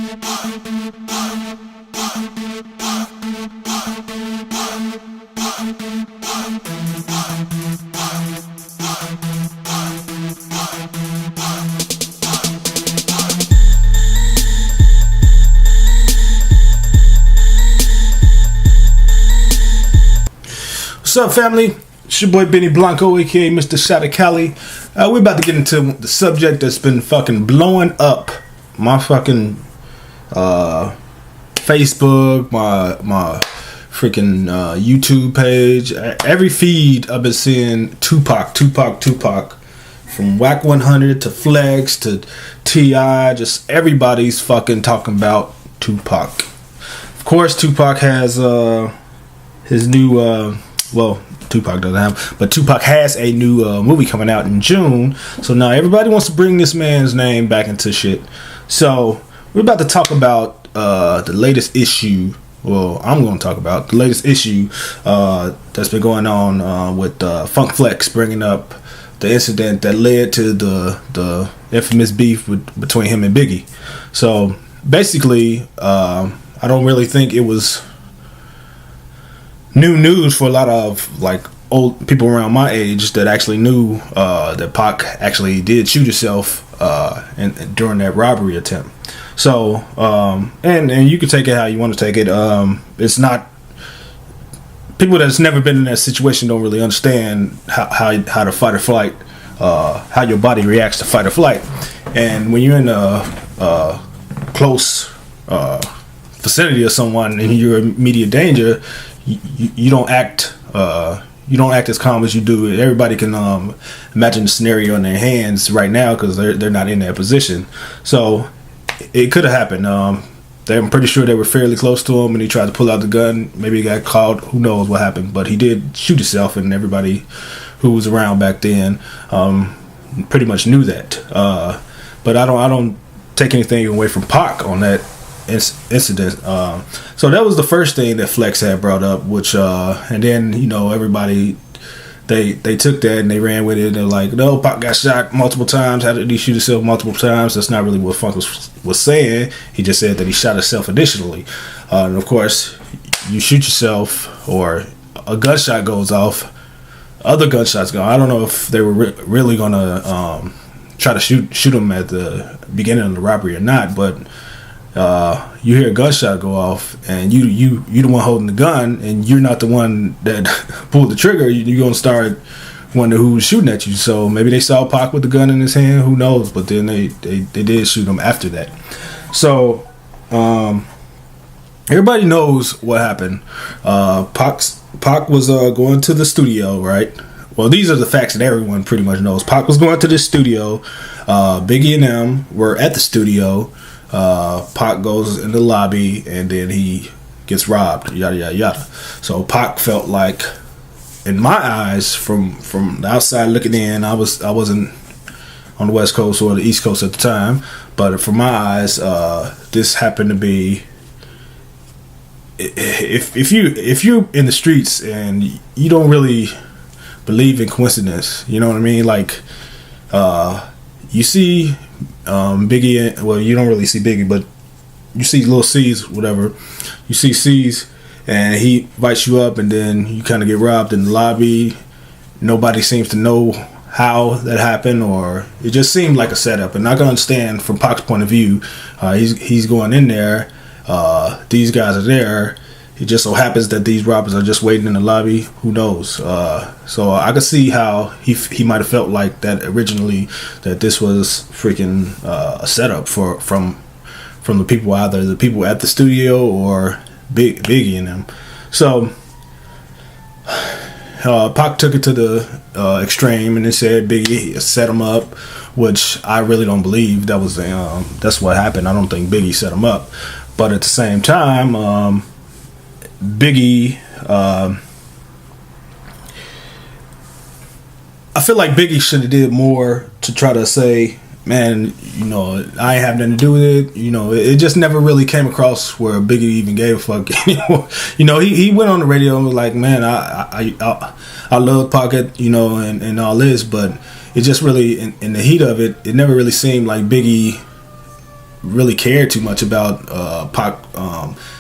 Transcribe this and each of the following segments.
What's up, family? It's your boy Benny Blanco, aka Mr. Shot of Cali. We're about to get into the subject that's been fucking blowing up my fucking Facebook, my freaking YouTube page. Every feed I've been seeing Tupac. From Whack 100 to Flex to T.I. Just everybody's fucking talking about Tupac. Of course, Tupac has his new... well, Tupac doesn't have, but Tupac has a new movie coming out in June. So now everybody wants to bring this man's name back into shit. So we're about to talk about the latest issue. Well, I'm going to talk about the latest issue that's been going on with Funk Flex bringing up the incident that led to the infamous beef between him and Biggie. So basically, I don't really think it was new news for a lot of like old people around my age that actually knew that Pac actually did shoot himself during that robbery attempt. So and you can take it how you want to take it. It's not, people that's never been in that situation don't really understand how to fight or flight, how your body reacts to fight or flight. And when you're in a close vicinity of someone and you're in immediate danger, you don't act as calm as you do. Everybody can imagine the scenario in their hands right now because they're not in that position. So it could have happened. I'm pretty sure they were fairly close to him, and he tried to pull out the gun. Maybe he got caught. Who knows what happened? But he did shoot himself, and everybody who was around back then pretty much knew that. But I don't take anything away from Pac on that incident. So that was the first thing that Flex had brought up, which and then everybody they took that and they ran with it. They're like, no, Pac got shot multiple times. How did he shoot himself multiple times? That's not really what Funk was saying. He just said that he shot himself additionally. And of course, you shoot yourself or a gunshot goes off, other gunshots go. I don't know if they were really gonna try to shoot him at the beginning of the robbery or not, but you hear a gunshot go off and you the one holding the gun and you're not the one that pulled the trigger. You're gonna start wondering who's shooting at you. So maybe they saw Pac with the gun in his hand, who knows, but then they did shoot him after that. So everybody knows what happened. Pac was going to the studio, right? Well, these are the facts that everyone pretty much knows. Pac was going to the studio. Biggie and them were at the studio. Pac goes in the lobby and then he gets robbed, yada yada yada. So Pac felt like, in my eyes, from the outside looking in, I wasn't on the West Coast or the East Coast at the time, but from my eyes, this happened to be, if you're in the streets and you don't really believe in coincidence, you know what I mean? Like, you see Biggie, well, you don't really see Biggie, but you see Lil C's, whatever. You see C's, and he invites you up, and then you kind of get robbed in the lobby. Nobody seems to know how that happened, or it just seemed like a setup. And I can understand from Pac's point of view, he's going in there. These guys are there. It just so happens that these robbers are just waiting in the lobby. Who knows? So I could see how he might have felt like that originally, that this was freaking a setup from the people, either the people at the studio or Biggie and them. So Pac took it to the extreme and they said Biggie set him up, which I really don't believe that was that's what happened. I don't think Biggie set him up, but at the same time, Biggie, I feel like Biggie should have did more to try to say, man, I ain't have nothing to do with it. It just never really came across where Biggie even gave a fuck anymore. He went on the radio and was like, man, I love Pocket, and all this, but it just really, in the heat of it, it never really seemed like Biggie really cared too much about Pac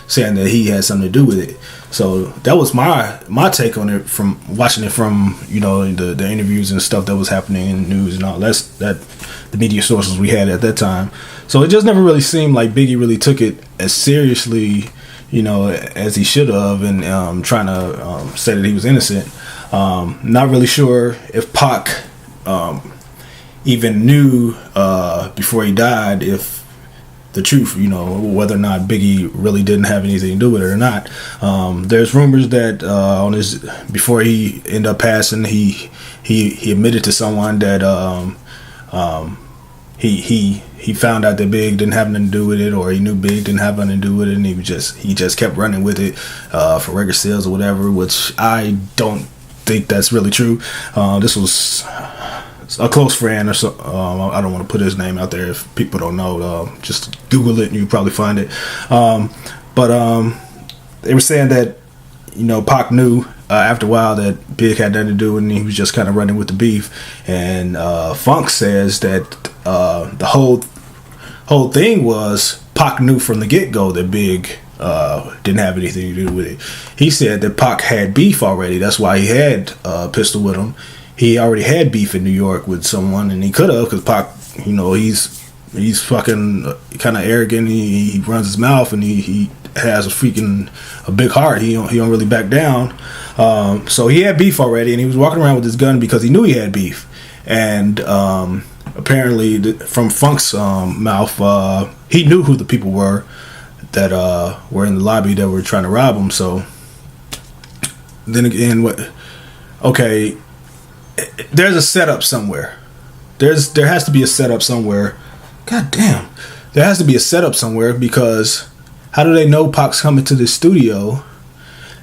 saying that he had something to do with it. So that was my take on it from watching it from the interviews and stuff that was happening in the news and all that the media sources we had at that time. So it just never really seemed like Biggie really took it as seriously as he should have, and trying to say that he was innocent. Not really sure if Pac even knew before he died if the truth, whether or not Biggie really didn't have anything to do with it or not. There's rumors that before he ended up passing, he admitted to someone that he found out that Big didn't have nothing to do with it, or he knew Big didn't have nothing to do with it, and he just kept running with it for record sales or whatever, which I don't think that's really true. This was a close friend, or so. I don't want to put his name out there if people don't know. Just Google it and you probably find it. But they were saying that Pac knew after a while that Big had nothing to do, and he was just kind of running with the beef. And Funk says that the whole thing was Pac knew from the get-go that Big didn't have anything to do with it. He said that Pac had beef already. That's why he had a pistol with him. He already had beef in New York with someone, and he could have, because Pac, he's fucking kind of arrogant. He runs his mouth, and he has a big heart. He don't really back down. So he had beef already, and he was walking around with his gun because he knew he had beef. And apparently, from Funk's mouth, he knew who the people were that were in the lobby that were trying to rob him. So then again, okay, there's a setup somewhere. There has to be a setup somewhere. God damn, there has to be a setup somewhere, because how do they know Pac's coming to the studio?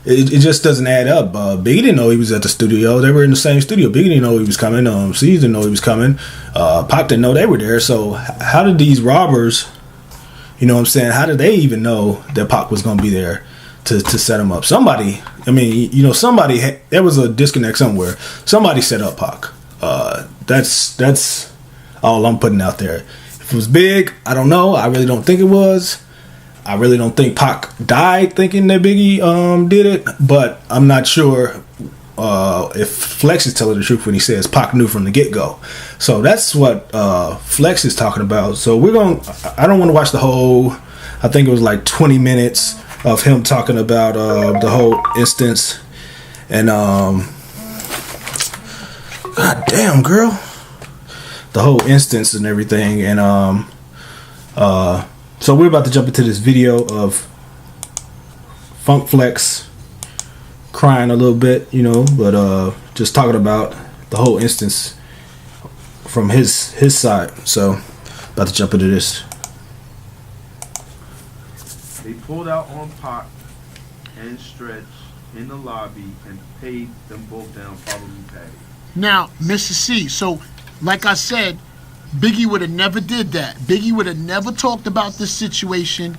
It just doesn't add up. Biggie didn't know he was at the studio. They were in the same studio. Biggie didn't know he was coming. C's didn't know he was coming. Pac didn't know they were there. So how did these robbers, how did they even know that Pac was going to be there to set him up? Somebody, there was a disconnect somewhere. Somebody set up Pac. That's all I'm putting out there. If it was Big, I don't know. I really don't think it was. I really don't think Pac died thinking that Biggie did it, but I'm not sure if Flex is telling the truth when he says Pac knew from the get-go. So that's what Flex is talking about. So I don't want to watch the whole, I think it was like 20 minutes of him talking about the whole instance. And God damn, girl, the whole instance and everything. And so we're about to jump into this video of Funk Flex crying a little bit, but just talking about the whole instance from his side. So about to jump into this. They pulled out on Pac and Stretch in the lobby and paid them both down, probably paid. Now, Mr. C, so like I said, Biggie would have never did that. Biggie would have never talked about this situation.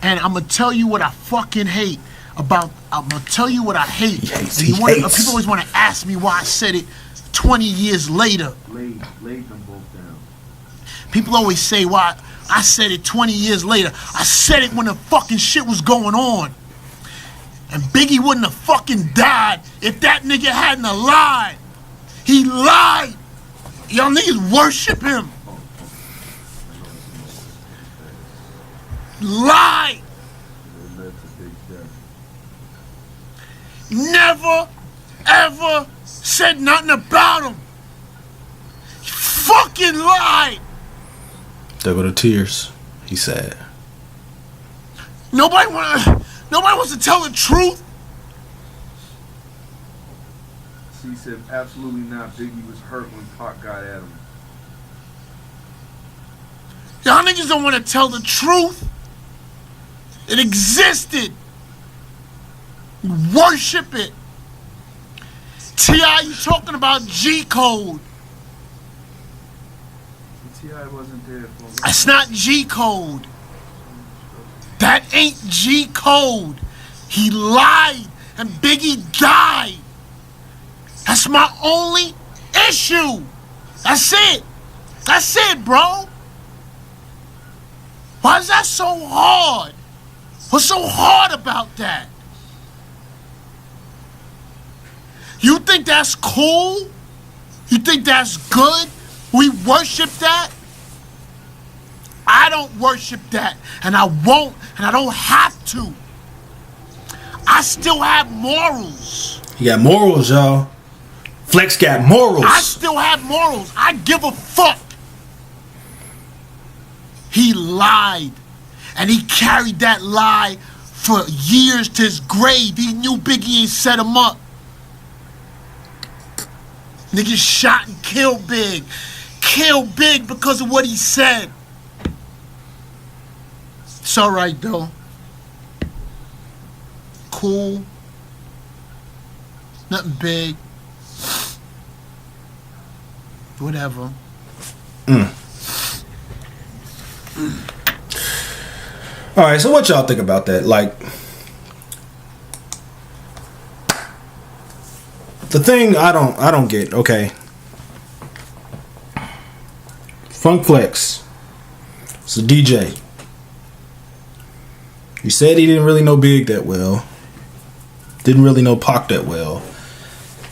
And I'm going to tell you what I fucking hate about, I'm going to tell you what I hate. He hates. People always want to ask me why I said it 20 years later. Laid them both down. People always say why I said it 20 years later. I said it when the fucking shit was going on. And Biggie wouldn't have fucking died if that nigga hadn't lied. He lied. Y'all niggas worship him. Lie. Never, ever said nothing about him. He fucking lied. There go the tears. He said. Nobody wants to tell the truth. He said absolutely not. Biggie was hurt when Pac got at him. Y'all niggas don't want to tell the truth. It existed. Worship it. T.I., you talking about G code. T.I. wasn't there for him. That's not G code. That ain't G code. He lied and Biggie died. That's my only issue. That's it. That's it, bro. Why is that so hard? What's so hard about that? You think that's cool? You think that's good? We worship that? I don't worship that, and I won't, and I don't have to. I still have morals. You got morals, y'all. Flex got morals. I still have morals. I give a fuck. He lied, and he carried that lie for years to his grave. He knew Biggie ain't set him up. Niggas shot and killed Big. Killed Big because of what he said. It's alright though. Cool. Nothing big. Whatever. Alright, so what y'all think about that? Like, the thing I don't get, okay. Funk Flex. It's a DJ. He said he didn't really know Big that well. Didn't really know Pac that well.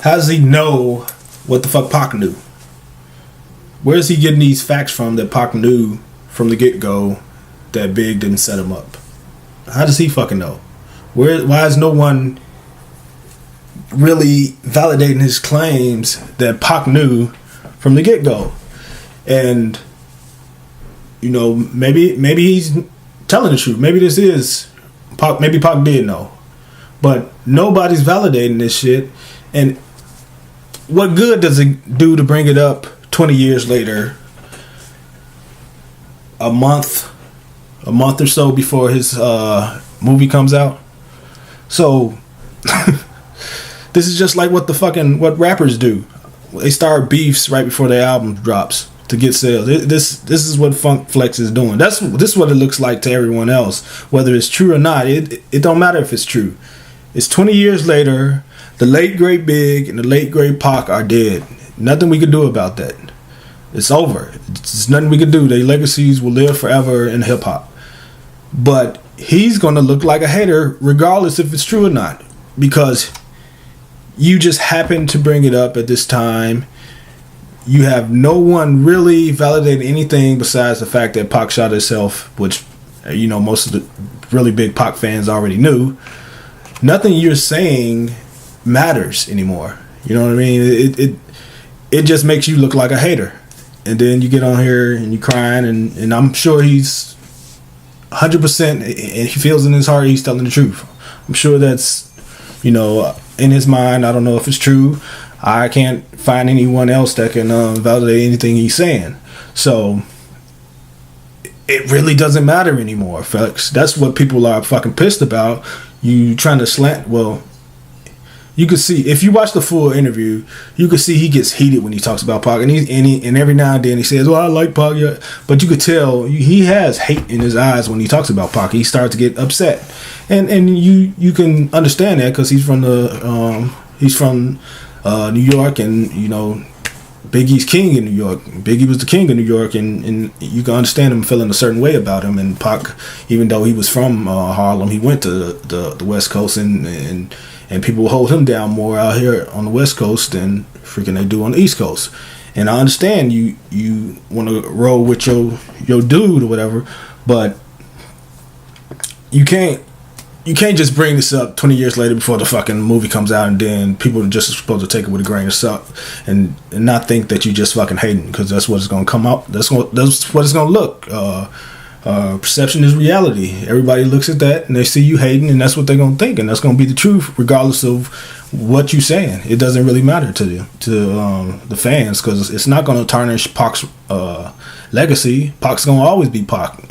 How does he know what the fuck Pac knew? Where is he getting these facts from that Pac knew from the get-go that Big didn't set him up? How does he fucking know? Why is no one really validating his claims that Pac knew from the get-go? And, you know, maybe he's telling the truth. Maybe this is Pac. Maybe Pac did know, but nobody's validating this shit. And what good does it do to bring it up 20 years later, a month or so before his movie comes out? So this is just like what rappers do. They start beefs right before their album drops to get sales. This is what Funk Flex is doing. This is what it looks like to everyone else, whether it's true or not. It don't matter if it's true. It's 20 years later. The late great Big and the late great Pac are dead. Nothing we can do about that. It's over. There's nothing we can do. Their legacies will live forever in hip hop. But he's gonna look like a hater regardless if it's true or not, because you just happen to bring it up at this time. You have no one really validating anything besides the fact that Pac shot himself, which, you know, most of the really big Pac fans already knew. Nothing you're saying matters anymore. You know what I mean? It just makes you look like a hater. And then you get on here and you're crying, and I'm sure he's 100%, and he feels in his heart he's telling the truth. I'm sure that's, you know, in his mind. I don't know if it's true. I can't find anyone else that can validate anything he's saying. So it really doesn't matter anymore, folks. That's what people are fucking pissed about. You trying to slant. Well, you could see, if you watch the full interview, you could see he gets heated when he talks about Pac, and every now and then he says, "Well, I like Pac," yeah. But you could tell he has hate in his eyes when he talks about Pac. He starts to get upset, and you can understand that because he's from New York, and you know Biggie's king in New York. Biggie was the king of New York, and you can understand him feeling a certain way about him. And Pac, even though he was from Harlem, he went to the West Coast, and people hold him down more out here on the West Coast than freaking they do on the East Coast. And I understand you want to roll with your dude or whatever, but you can't just bring this up 20 years later before the fucking movie comes out, and then people are just supposed to take it with a grain of salt and not think that you just fucking hating, because that's what it's going to come out. That's what it's going to look. Perception is reality. Everybody looks at that and they see you hating, and that's what they're going to think, and that's going to be the truth regardless of what you're saying. It doesn't really matter to the fans, because it's not going to tarnish Pac's legacy. Pac's going to always be Pac.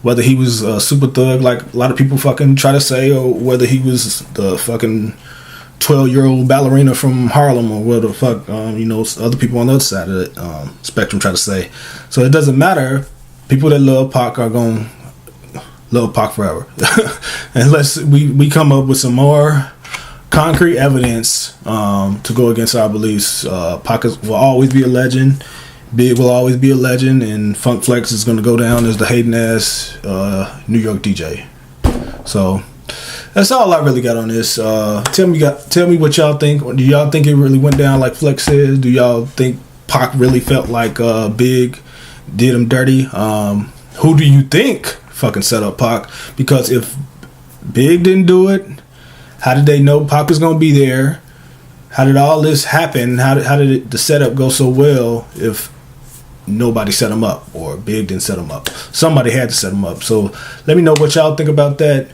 Whether he was a super thug like a lot of people fucking try to say, or whether he was the fucking 12-year-old ballerina from Harlem, or what the fuck other people on the other side of the spectrum try to say. So it doesn't matter. People that love Pac are going to love Pac forever. Unless we come up with some more concrete evidence to go against our beliefs. Pac will always be a legend, Big will always be a legend, and Funk Flex is going to go down as the hating ass New York DJ. So that's all I really got on this. Tell me what y'all think. Do y'all think it really went down like Flex says? Do y'all think Pac really felt like Big did him dirty? Who do you think fucking set up Pac? Because if Big didn't do it, how did they know Pac was gonna be there? How did all this happen? How did the setup go so well if nobody set him up, or Big didn't set him up? Somebody had to set him up. So let me know what y'all think about that.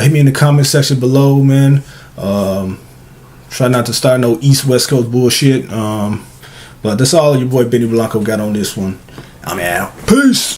Hit me in the comment section below, man. Try not to start no East-West Coast bullshit. But that's all your boy Benny Blanco got on this one. I'm out. Peace.